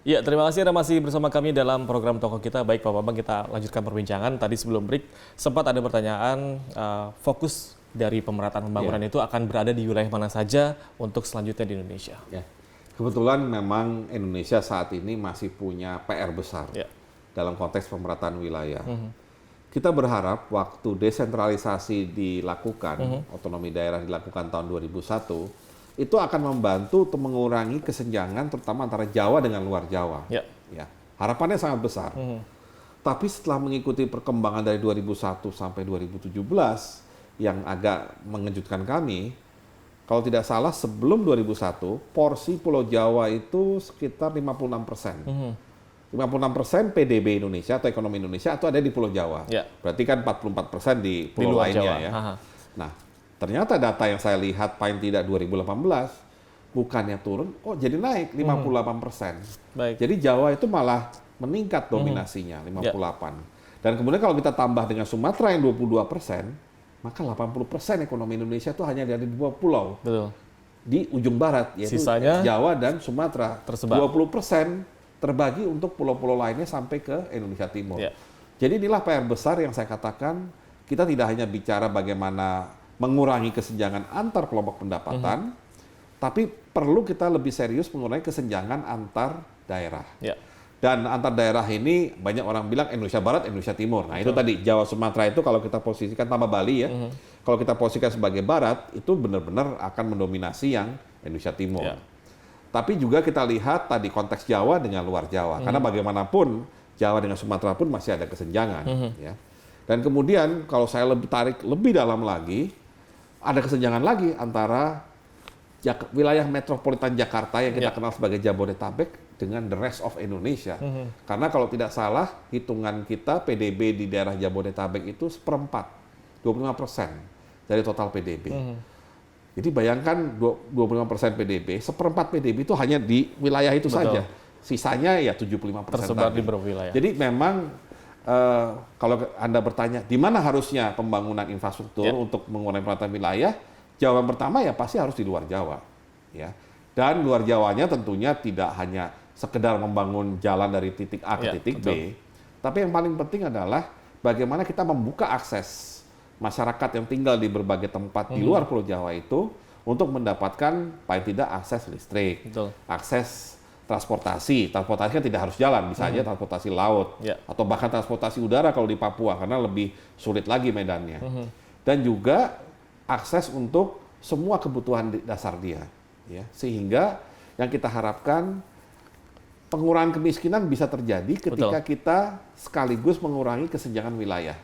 Ya, terima kasih Anda masih bersama kami dalam program Toko Kita. Baik Pak Bambang, kita lanjutkan perbincangan. Tadi sebelum break sempat ada pertanyaan fokus dari pemerataan pembangunan itu akan berada di wilayah mana saja untuk selanjutnya di Indonesia. Ya. Kebetulan memang Indonesia saat ini masih punya PR besar dalam konteks pemerataan wilayah. Kita berharap waktu desentralisasi dilakukan, otonomi daerah dilakukan tahun 2001, itu akan membantu untuk mengurangi kesenjangan terutama antara Jawa dengan luar Jawa. Ya, harapannya sangat besar. Tapi setelah mengikuti perkembangan dari 2001 sampai 2017 yang agak mengejutkan kami, kalau tidak salah sebelum 2001 porsi Pulau Jawa itu sekitar 56%. 56% PDB Indonesia atau ekonomi Indonesia itu ada di Pulau Jawa. Berarti kan 44% di pulau lainnya Jawa. Ya. Nah, ternyata data yang saya lihat paling tidak 2018 bukannya turun, jadi naik 58%. Jadi Jawa itu malah meningkat dominasinya 58. Dan kemudian kalau kita tambah dengan Sumatera yang 22%, maka 80% ekonomi Indonesia itu hanya dari 2 pulau. Di ujung barat, yaitu sisanya Jawa dan Sumatera. Tersebar. 20% terbagi untuk pulau-pulau lainnya sampai ke Indonesia Timur. Jadi inilah PR besar yang saya katakan, kita tidak hanya bicara bagaimana mengurangi kesenjangan antar kelompok pendapatan, tapi perlu kita lebih serius mengurangi kesenjangan antar daerah. Dan antar daerah ini banyak orang bilang Indonesia Barat, Indonesia Timur. Nah itu tadi Jawa Sumatera itu kalau kita posisikan tambah Bali ya, kalau kita posisikan sebagai Barat itu benar-benar akan mendominasi yang Indonesia Timur. Tapi juga kita lihat tadi konteks Jawa dengan luar Jawa, karena bagaimanapun Jawa dengan Sumatera pun masih ada kesenjangan. Ya. Dan kemudian kalau saya tarik lebih dalam lagi, ada kesenjangan lagi antara wilayah metropolitan Jakarta yang kita kenal sebagai Jabodetabek dengan the rest of Indonesia. Karena kalau tidak salah, hitungan kita PDB di daerah Jabodetabek itu 1/4, 25% dari total PDB. Jadi bayangkan 25% PDB, 1/4 PDB itu hanya di wilayah itu saja. Sisanya ya 75% tersebar di beberapa wilayah. Jadi memang kalau Anda bertanya di mana harusnya pembangunan infrastruktur untuk mengurangi pemerataan wilayah, jawaban pertama ya pasti harus di luar Jawa, ya. Dan luar Jawanya tentunya tidak hanya sekedar membangun jalan dari titik A ke titik B, tapi yang paling penting adalah bagaimana kita membuka akses masyarakat yang tinggal di berbagai tempat di luar Pulau Jawa itu untuk mendapatkan paling tidak akses listrik, akses transportasi kan tidak harus jalan, bisa aja transportasi laut, atau bahkan transportasi udara kalau di Papua, karena lebih sulit lagi medannya. Dan juga akses untuk semua kebutuhan dasar dia. Ya. Sehingga yang kita harapkan pengurangan kemiskinan bisa terjadi ketika kita sekaligus mengurangi kesenjangan wilayah.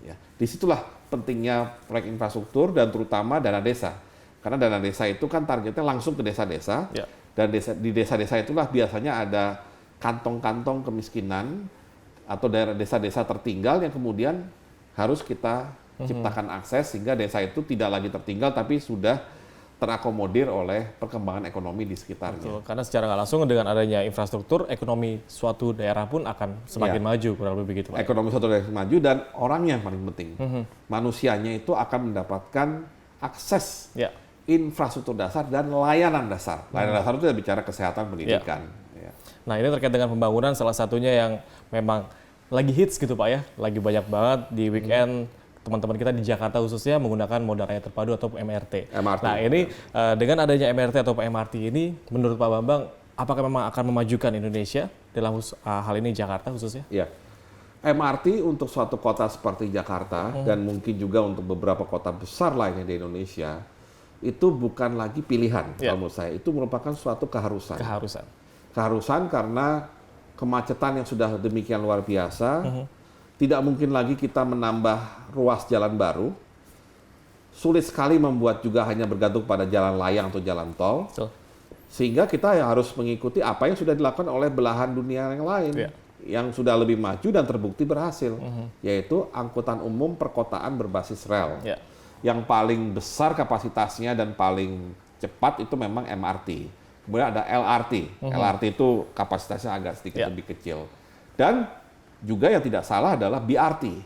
Ya. Disitulah pentingnya proyek infrastruktur dan terutama dana desa. Karena dana desa itu kan targetnya langsung ke desa-desa. Dan di desa-desa itulah biasanya ada kantong-kantong kemiskinan atau daerah desa-desa tertinggal yang kemudian harus kita ciptakan akses sehingga desa itu tidak lagi tertinggal tapi sudah terakomodir oleh perkembangan ekonomi di sekitarnya. Karena secara nggak langsung dengan adanya infrastruktur, ekonomi suatu daerah pun akan semakin maju, kurang lebih begitu Pak. Ekonomi suatu daerah maju dan orangnya yang paling penting. Manusianya itu akan mendapatkan akses infrastruktur dasar dan layanan dasar. Layanan dasar itu bicara kesehatan, pendidikan. Nah ini terkait dengan pembangunan salah satunya yang memang lagi hits gitu Pak ya, lagi banyak banget di weekend teman-teman kita di Jakarta khususnya menggunakan moda raya terpadu atau MRT. Nah ini dengan adanya MRT atau MRT ini menurut Pak Bambang apakah memang akan memajukan Indonesia dalam hal ini Jakarta khususnya? Ya. MRT untuk suatu kota seperti Jakarta dan mungkin juga untuk beberapa kota besar lainnya di Indonesia itu bukan lagi pilihan kalau menurut saya, itu merupakan suatu keharusan. Keharusan karena kemacetan yang sudah demikian luar biasa, tidak mungkin lagi kita menambah ruas jalan baru, sulit sekali membuat juga hanya bergantung pada jalan layang atau jalan tol, sehingga kita harus mengikuti apa yang sudah dilakukan oleh belahan dunia yang lain, yang sudah lebih maju dan terbukti berhasil, yaitu angkutan umum perkotaan berbasis rel. Yang paling besar kapasitasnya dan paling cepat itu memang MRT. Kemudian ada LRT. LRT itu kapasitasnya agak sedikit lebih kecil. Dan juga yang tidak salah adalah BRT.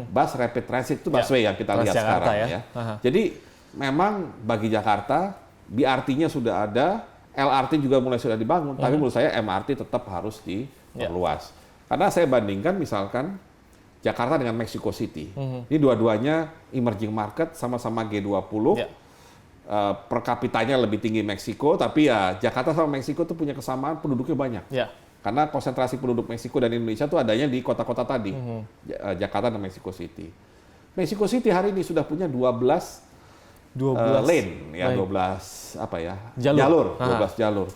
Bus Rapid Transit itu busway yang kita lihat sekarang. Ya. Jadi memang bagi Jakarta, BRT-nya sudah ada, LRT juga mulai sudah dibangun, tapi menurut saya MRT tetap harus diperluas. Karena saya bandingkan misalkan Jakarta dengan Mexico City. Ini dua-duanya emerging market, sama-sama G20. Per kapitanya lebih tinggi Meksiko, tapi ya Jakarta sama Meksiko tuh punya kesamaan, penduduknya banyak. Karena konsentrasi penduduk Meksiko dan Indonesia tuh adanya di kota-kota tadi, Jakarta dan Mexico City. Mexico City hari ini sudah punya 12 lane, ya 12 apa ya, jalur 12 jalur.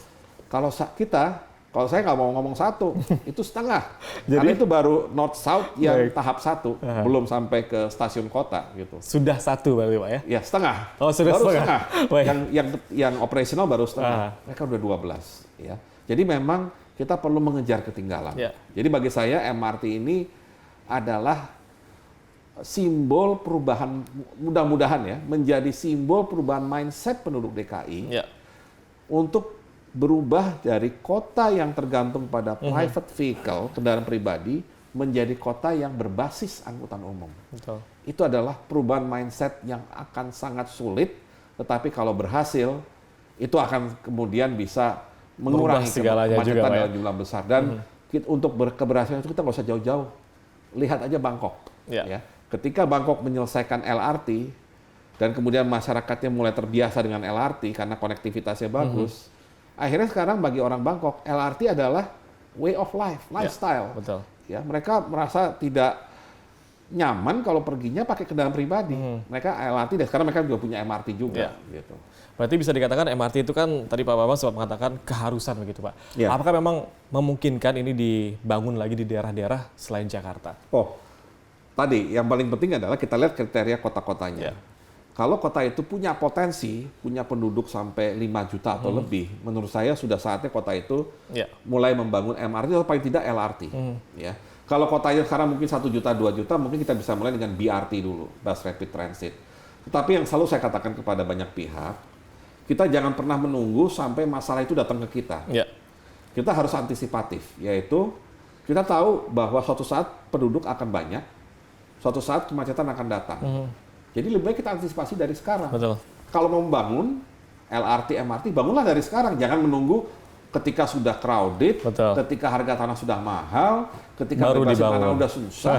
Kalau saya nggak mau ngomong satu, itu setengah. Karena itu baru north south yang tahap 1, belum sampai ke stasiun kota gitu. Sudah 1 berarti Pak ya? Ya setengah. Oh sudah baru setengah. Yang operasional baru setengah. Mereka udah 12 ya. Jadi memang kita perlu mengejar ketinggalan. Jadi bagi saya MRT ini adalah simbol perubahan, mudah-mudahan ya, menjadi simbol perubahan mindset penduduk DKI untuk berubah dari kota yang tergantung pada private vehicle, kendaraan pribadi, menjadi kota yang berbasis angkutan umum. Betul. Itu adalah perubahan mindset yang akan sangat sulit, tetapi kalau berhasil, itu akan kemudian bisa mengurangi kemacetan dalam jumlah besar. Dan untuk keberhasilan itu kita nggak usah jauh-jauh, lihat aja Bangkok. Ya. Ketika Bangkok menyelesaikan LRT dan kemudian masyarakatnya mulai terbiasa dengan LRT karena konektivitasnya bagus, akhirnya sekarang bagi orang Bangkok LRT adalah way of life, lifestyle. Betul. Ya, mereka merasa tidak nyaman kalau perginya pakai kendaraan pribadi. Mereka LRT dan sekarang mereka juga punya MRT juga. Gitu. Berarti bisa dikatakan MRT itu kan tadi Pak Bambang sempat mengatakan keharusan begitu Pak. Apakah memang memungkinkan ini dibangun lagi di daerah-daerah selain Jakarta? Tadi yang paling penting adalah kita lihat kriteria kota-kotanya. Kalau kota itu punya potensi, punya penduduk sampai 5 juta atau lebih, menurut saya sudah saatnya kota itu mulai membangun MRT atau paling tidak LRT. Ya. Kalau kotanya sekarang mungkin 1 juta, 2 juta, mungkin kita bisa mulai dengan BRT dulu, Bus Rapid Transit. Tetapi yang selalu saya katakan kepada banyak pihak, kita jangan pernah menunggu sampai masalah itu datang ke kita. Kita harus antisipatif, yaitu kita tahu bahwa suatu saat penduduk akan banyak, suatu saat kemacetan akan datang. Jadi lebih baik kita antisipasi dari sekarang. Betul. Kalau mau membangun LRT, MRT, bangunlah dari sekarang. Jangan menunggu ketika sudah crowded, ketika harga tanah sudah mahal, ketika bebasin tanah sudah susah,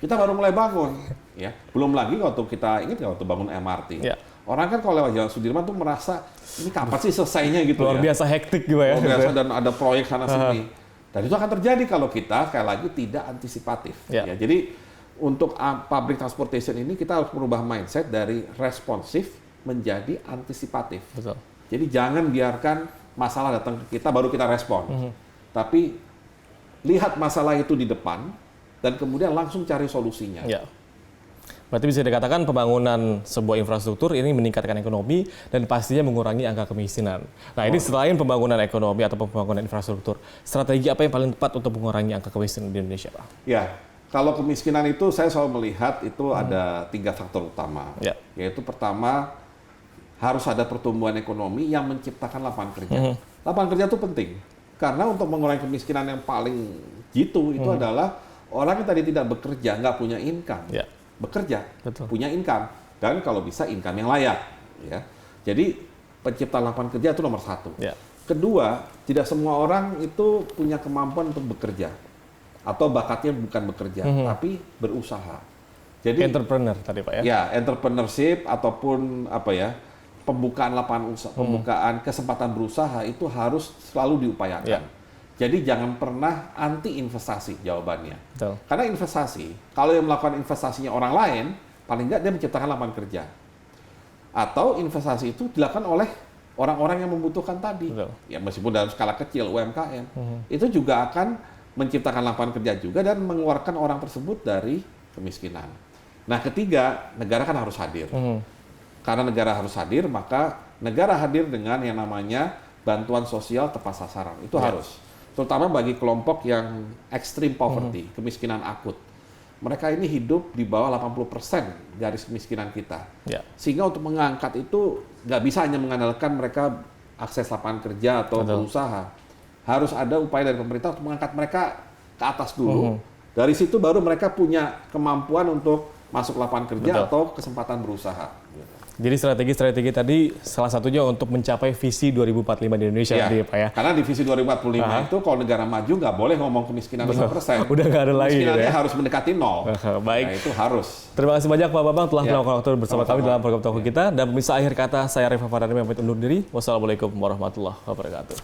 kita baru mulai bangun. Ya, belum lagi waktu kita ingat waktu bangun MRT. Orang kan kalau lewat Jalan Sudirman tuh merasa ini kapan sih selesainya gitu. Luar biasa hektik gitu ya. Luar biasa dan ada proyek sana sini. Dan itu akan terjadi kalau kita sekali lagi tidak antisipatif. Ya, jadi untuk public transportation ini kita harus merubah mindset dari responsif menjadi antisipatif. Betul. Jadi jangan biarkan masalah datang ke kita baru kita respon. Tapi lihat masalah itu di depan dan kemudian langsung cari solusinya. Berarti bisa dikatakan pembangunan sebuah infrastruktur ini meningkatkan ekonomi dan pastinya mengurangi angka kemiskinan. Nah ini selain pembangunan ekonomi atau pembangunan infrastruktur, strategi apa yang paling tepat untuk mengurangi angka kemiskinan di Indonesia, Pak? Kalau kemiskinan itu saya selalu melihat itu ada 3 faktor utama. Yaitu pertama, harus ada pertumbuhan ekonomi yang menciptakan lapangan kerja. Lapangan kerja itu penting. Karena untuk mengurangi kemiskinan yang paling jitu itu adalah orang yang tadi tidak bekerja, nggak punya income. Bekerja, punya income. Dan kalau bisa income yang layak. Ya. Jadi penciptaan lapangan kerja itu nomor 1. Kedua, tidak semua orang itu punya kemampuan untuk bekerja. Atau bakatnya bukan bekerja, tapi berusaha. Jadi entrepreneur tadi Pak ya? Ya, entrepreneurship ataupun apa ya, pembukaan lapangan usaha, pembukaan kesempatan berusaha itu harus selalu diupayakan. Jadi jangan pernah anti investasi jawabannya. Karena investasi, kalau yang melakukan investasinya orang lain, paling nggak dia menciptakan lapangan kerja. Atau investasi itu dilakukan oleh orang-orang yang membutuhkan tadi. Ya meskipun dalam skala kecil, UMKM. Itu juga akan menciptakan lapangan kerja juga dan mengeluarkan orang tersebut dari kemiskinan. Nah ketiga, negara kan harus hadir. Karena negara harus hadir, maka negara hadir dengan yang namanya bantuan sosial tepat sasaran. Itu harus. Terutama bagi kelompok yang extreme poverty, kemiskinan akut. Mereka ini hidup di bawah 80% garis kemiskinan kita. Sehingga untuk mengangkat itu nggak bisa hanya mengandalkan mereka akses lapangan kerja atau berusaha. Harus ada upaya dari pemerintah untuk mengangkat mereka ke atas dulu. Dari situ baru mereka punya kemampuan untuk masuk lapangan kerja atau kesempatan berusaha. Jadi strategi-strategi tadi salah satunya untuk mencapai visi 2045 di Indonesia ya, tadi ya Pak ya. Karena di visi 2045 itu kalau negara maju nggak boleh ngomong kemiskinan 5%. Udah nggak ada lagi gitu ya. Harus mendekati 0. Baik. Nah, itu harus. Terima kasih banyak Pak Bambang telah meluangkan waktu bersama kami dalam program Toko kita. Dan pemirsa, akhir kata saya Reva Fardani pamit undur diri. Wassalamualaikum warahmatullahi wabarakatuh.